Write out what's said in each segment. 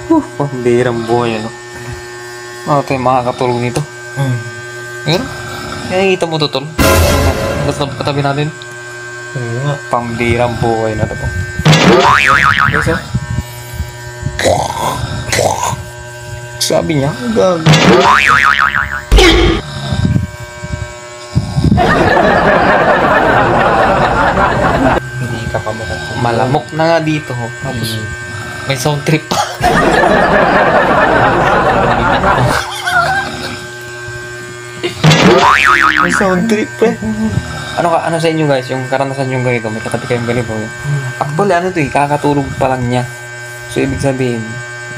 Pambirang buhay, ano? Ano tayo makakatulog nito? Ngayon? Nakikita mo to, tol? Ba't na katabi natin? Oo nga. Pambirang buhay na to. Yes, oh. Sabi niya, gag. Hindi ka pa makatulog. Malamok na nga dito. Ho. Tapos, may sound trip pa. May sound trip, pre. Ano sa inyo guys, yung karanasan yung ganito, may katabi kayong ganito. Actually, ano to eh, kakatulog pa lang niya. So, ibig sabihin,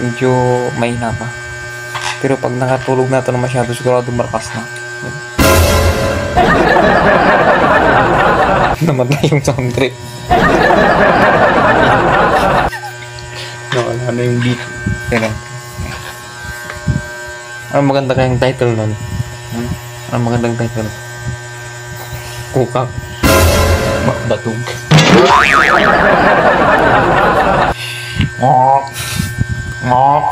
medyo mahina pa. Pero pag nakatulog na ito na masyado, sigurado malakas na. Namatay yung sound trip. Nawala na yung beat. Kaya ano maganda kayong title nun? Ano magandang title? Kukak. Makbatog. Ngok. Ngok.